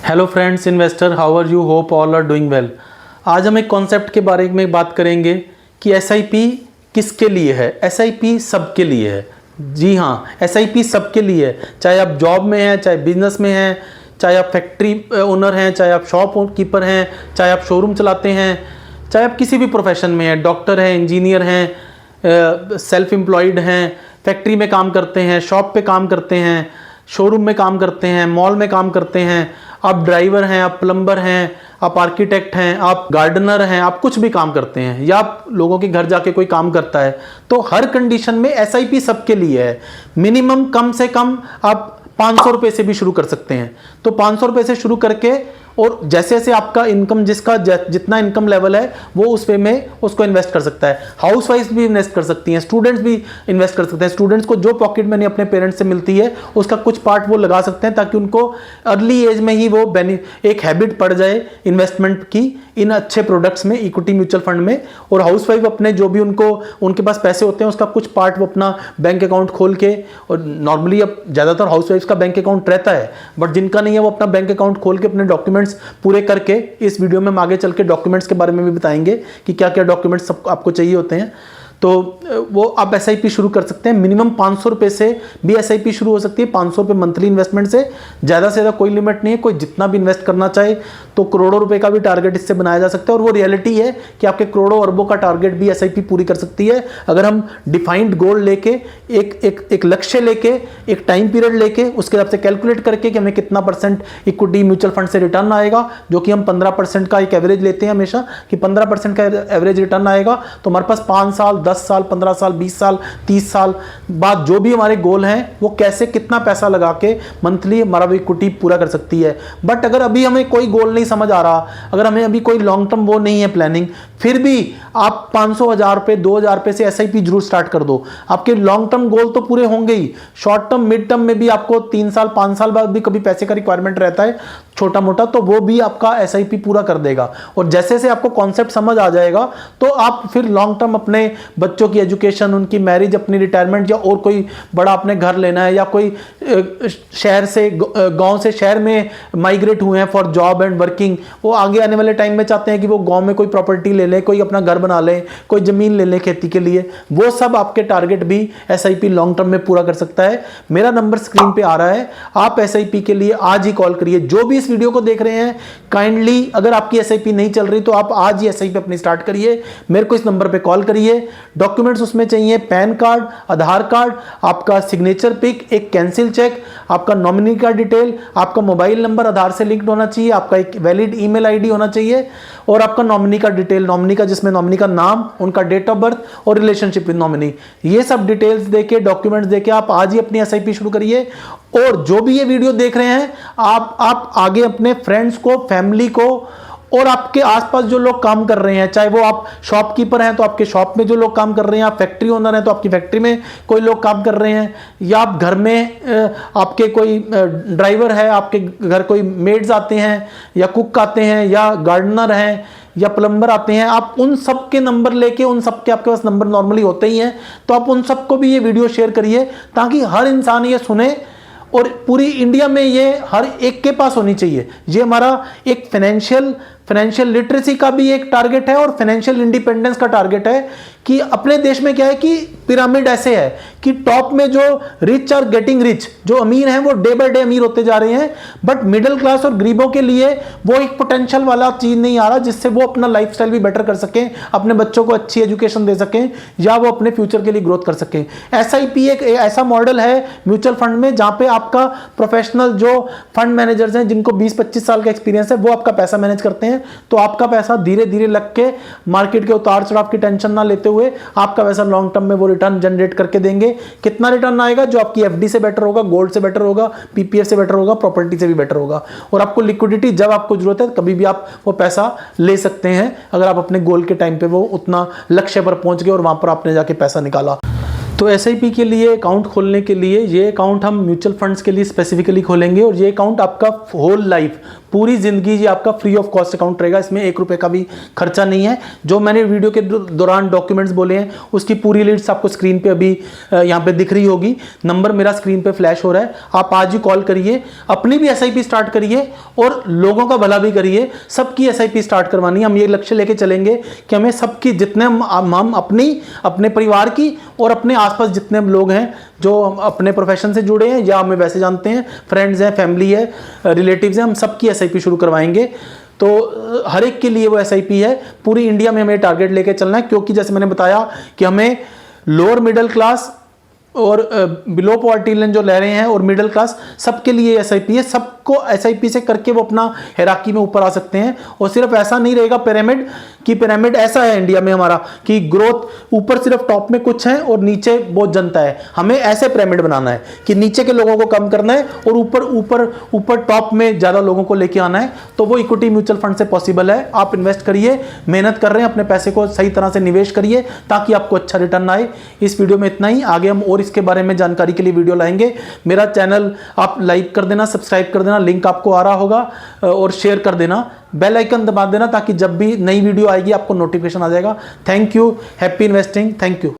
Hello friends investor, how are you? Hope all are doing well. आज हम एक concept के बारे में बात करेंगे कि एसआईपी किसके लिए है। एसआईपी सबके लिए है। जी हाँ, एसआईपी सबके लिए है। चाहे आप जॉब में हैं, चाहे बिजनेस में हैं, चाहे आप फैक्ट्री ओनर हैं, चाहे आप शॉप कीपर हैं, चाहे आप शोरूम चलाते हैं, चाहे आप किसी भी प्रोफेशन में हैं, डॉक्टर हैं, इंजीनियर हैं, सेल्फ एम्प्लॉयड हैं, फैक्ट्री में काम करते हैं, शॉप पे काम करते हैं, शोरूम में काम करते हैं, मॉल में काम करते हैं, आप ड्राइवर हैं, आप प्लम्बर हैं, आप आर्किटेक्ट हैं, आप गार्डनर हैं, आप कुछ भी काम करते हैं या आप लोगों के घर जाके कोई काम करता है, तो हर कंडीशन में एसआईपी सबके लिए है। मिनिमम कम से कम आप 500 रुपये से भी शुरू कर सकते हैं। तो 500 रुपये से शुरू करके और जैसे जैसे आपका इनकम जिसका जितना इनकम लेवल है वो उस वे में उसको इन्वेस्ट कर सकता है। हाउस वाइफ भी इन्वेस्ट कर सकती हैं, स्टूडेंट्स भी इन्वेस्ट कर सकते हैं। स्टूडेंट्स को जो पॉकेट मनी अपने पेरेंट्स से मिलती है उसका कुछ पार्ट वो लगा सकते हैं ताकि उनको अर्ली एज में ही वो एक हैबिट पड़ जाए इन्वेस्टमेंट की इन अच्छे प्रोडक्ट्स में, इक्विटी म्यूचुअल फंड में। और हाउस वाइफ अपने जो भी उनके पास पैसे होते हैं उसका कुछ पार्ट वो अपना बैंक अकाउंट खोल के, और नॉर्मली अब ज़्यादातर हाउस वाइफ का बैंक अकाउंट रहता है, बट जिनका नहीं है वो अपना बैंक अकाउंट खोल के अपने डॉक्यूमेंट्स पूरे करके, इस वीडियो में हम आगे चल के डॉक्यूमेंट्स के बारे में भी बताएंगे कि क्या क्या डॉक्यूमेंट्स आपको चाहिए होते हैं। तो वो आप एसआईपी शुरू कर सकते हैं। मिनिमम 500 रुपये से भी एसआईपी शुरू हो सकती है। 500 रुपये मंथली इन्वेस्टमेंट से ज़्यादा कोई लिमिट नहीं है। कोई जितना भी इन्वेस्ट करना चाहे तो करोड़ों रुपए का भी टारगेट इससे बनाया जा सकता है। और वो रियलिटी है कि आपके करोड़ों अरबों का टारगेट भी एसआईपी पूरी कर सकती है अगर हम डिफाइंड गोल लेके, एक लक्ष्य लेके, एक टाइम पीरियड लेके, उसके हिसाब से कैलकुलेट करके कि हमें कितना परसेंट इक्विटी म्यूचुअल फंड से रिटर्न आएगा, जो कि हम 15% का एक एवरेज लेते हैं हमेशा कि 15% का एवरेज रिटर्न आएगा। तो हमारे पास 5 साल, 10 साल, 15 साल, 20 साल, 30 साल बाद जो भी हमारे गोल हैं वो कैसे कितना पैसा लगा के मंथली हमारा वो इक्विटी पूरा कर सकती है। बट अगर अभी हमें कोई गोल नहीं समझ आ रहा, अगर हमें अभी कोई लॉन्ग टर्म वो नहीं है प्लानिंग, फिर भी आप 500, 1000 रुपये, 2000 रुपये से एसआईपी जरूर स्टार्ट कर दो। आपके लॉन्ग टर्म गोल तो पूरे होंगे ही, शॉर्ट टर्म, मिड टर्म में भी आपको 3 साल, 5 साल बाद भी कभी पैसे का रिक्वायरमेंट रहता है छोटा मोटा, तो वो भी आपका एसआईपी पूरा कर देगा। और जैसे जैसे आपको कॉन्सेप्ट समझ आ जाएगा तो आप फिर लॉन्ग टर्म अपने बच्चों की एजुकेशन, उनकी मैरिज, अपनी रिटायरमेंट, या और कोई बड़ा अपने घर लेना है, या कोई शहर से, गांव से शहर में माइग्रेट हुए हैं फॉर जॉब एंड वर्किंग, वो आगे आने वाले टाइम में चाहते हैं कि वो गांव में कोई प्रॉपर्टी ले लें, कोई अपना घर बना लें, कोई जमीन ले लें खेती के लिए, वो सब आपके टारगेट भी एसआईपी लॉन्ग टर्म में पूरा कर सकता है। मेरा नंबर स्क्रीन पे आ रहा है, आप एसआईपी के लिए आज ही कॉल करिए। जो भी इस वीडियो को देख रहे हैं, काइंडली अगर आपकी एसआईपी नहीं चल रही तो आप आज ही एसआईपी अपनी स्टार्ट करिए। मेरे को इस नंबर पे कॉल करिए। डॉक्यूमेंट्स उसमें चाहिए पैन कार्ड, आधार कार्ड, आपका सिग्नेचर पिक, एक कैंसिल चेक, आपका नॉमिनी का डिटेल, आपका मोबाइल नंबर आधार से लिंक्ड होना चाहिए, आपका एक वैलिड ईमेल आईडी होना चाहिए, और आपका नॉमिनी का डिटेल, नॉमिनी का जिसमें नॉमिनी का नाम, उनका डेट ऑफ बर्थ और रिलेशनशिप विद नॉमिनी, ये सब डिटेल्स देके, डॉक्यूमेंट्स देके आप आज ही अपनी एसआईपी शुरू करिए। और जो भी ये वीडियो देख रहे हैं, आप आगे अपने फ्रेंड्स को, फैमिली को, और आपके आसपास जो लोग काम कर रहे हैं, चाहे वो आप शॉपकीपर हैं तो आपके शॉप में जो लोग काम कर रहे हैं, आप फैक्ट्री ओनर हैं तो आपकी फैक्ट्री में कोई लोग काम कर रहे हैं, या आप घर में आपके कोई ड्राइवर है, आपके घर कोई मेड्स आते हैं, या कुक आते हैं, या गार्डनर हैं, या प्लम्बर आते हैं, आप उन सब के नंबर लेके, उन सब के आपके पास नंबर नॉर्मली होते ही हैं, तो आप उन सबको भी ये वीडियो शेयर करिए ताकि हर इंसान ये सुने और पूरी इंडिया में ये हर एक के पास होनी चाहिए। ये हमारा एक फाइनेंशियल लिटरेसी का भी एक टारगेट है और फाइनेंशियल इंडिपेंडेंस का टारगेट है कि अपने देश में क्या है कि पिरामिड ऐसे है कि टॉप में जो रिच आर गेटिंग रिच, जो अमीर हैं वो डे बाय डे अमीर होते जा रहे हैं, बट मिडिल क्लास और गरीबों के लिए वो एक पोटेंशियल वाला चीज नहीं आ रहा जिससे वो अपना लाइफस्टाइल भी बेटर कर सकें, अपने बच्चों को अच्छी एजुकेशन दे सकें, या वो अपने फ्यूचर के लिए ग्रोथ कर सकें। एसआईपी एक ऐसा मॉडल है म्यूचुअल फंड में जहां पे आपका प्रोफेशनल जो फंड मैनेजर्स हैं जिनको 20-25 साल का एक्सपीरियंस है वो आपका पैसा मैनेज करते हैं। तो आपका पैसा धीरे धीरे लग के मार्केट के उतार चढ़ाव की टेंशन ना लेते हुए आपका पैसा लॉन्ग टर्म में वो रिटर्न जनरेट करके देंगे। कितना रिटर्न आएगा? जो आपकी एफडी से बेटर होगा, गोल्ड से बेटर होगा, पीपीएफ से बेटर होगा, प्रॉपर्टी से भी बेटर होगा। और आपको लिक्विडिटी जब आपको जरूरत है कभी भी आप वो पैसा ले सकते हैं, अगर आप अपने गोल के टाइम पे वो उतना लक्ष्य पर पहुंच गए और वहां पर आपने जाके पैसा निकाला। तो एसआईपी के लिए अकाउंट खोलने के लिए ये अकाउंट हम म्यूचुअल फंड्स के लिए स्पेसिफिकली खोलेंगे और ये अकाउंट आपका होल लाइफ पूरी ज़िंदगी ये आपका फ्री ऑफ कॉस्ट अकाउंट रहेगा। इसमें 1 रुपये का भी खर्चा नहीं है। जो मैंने वीडियो के दौरान डॉक्यूमेंट्स बोले हैं उसकी पूरी लिस्ट आपको स्क्रीन पे अभी यहाँ पे दिख रही होगी। नंबर मेरा स्क्रीन पे फ्लैश हो रहा है, आप आज ही कॉल करिए, अपनी भी एसआईपी स्टार्ट करिए और लोगों का भला भी करिए। सबकी एसआईपी स्टार्ट करवानी है। हम ये लक्ष्य लेके चलेंगे कि हमें सबकी जितने हम अपने परिवार की और अपने आसपास जितने लोग हैं जो अपने प्रोफेशन से जुड़े हैं या हमें वैसे जानते हैं, फ्रेंड्स हैं, फैमिली है, रिलेटिव्स हैं, हम सबकी एसआईपी शुरू करवाएंगे। तो हर एक के लिए वो एसआईपी है। पूरी इंडिया में हमें टारगेट लेके चलना है, क्योंकि जैसे मैंने बताया कि हमें लोअर मिडिल क्लास और बिलो पॉवर्टी लाइन जो ले रहे हैं और मिडिल क्लास सबके लिए एसआईपी है। सबको एसआईपी से करके वो अपना हायरार्की में ऊपर आ सकते हैं। और सिर्फ ऐसा नहीं रहेगा पिरामिड कि पिरामिड ऐसा है इंडिया में हमारा कि ग्रोथ ऊपर सिर्फ टॉप में कुछ है और नीचे बहुत जनता है। हमें ऐसे पिरामिड बनाना है कि नीचे के लोगों को कम करना है और ऊपर ऊपर ऊपर टॉप में ज़्यादा लोगों को लेके आना है। तो वो इक्विटी म्यूचुअल फंड से पॉसिबल है। आप इन्वेस्ट करिए, मेहनत कर रहे हैं, अपने पैसे को सही तरह से निवेश करिए ताकि आपको अच्छा रिटर्न आए। इस वीडियो में इतना ही। आगे हम और इसके बारे में जानकारी के लिए वीडियो लाएंगे। मेरा चैनल आप लाइक कर देना, सब्सक्राइब कर देना, लिंक आपको आ रहा होगा, और शेयर कर देना, बेल आइकन दबा देना ताकि जब भी नई वीडियो आएगी आपको नोटिफिकेशन आ जाएगा। Thank you. Happy investing. Thank you.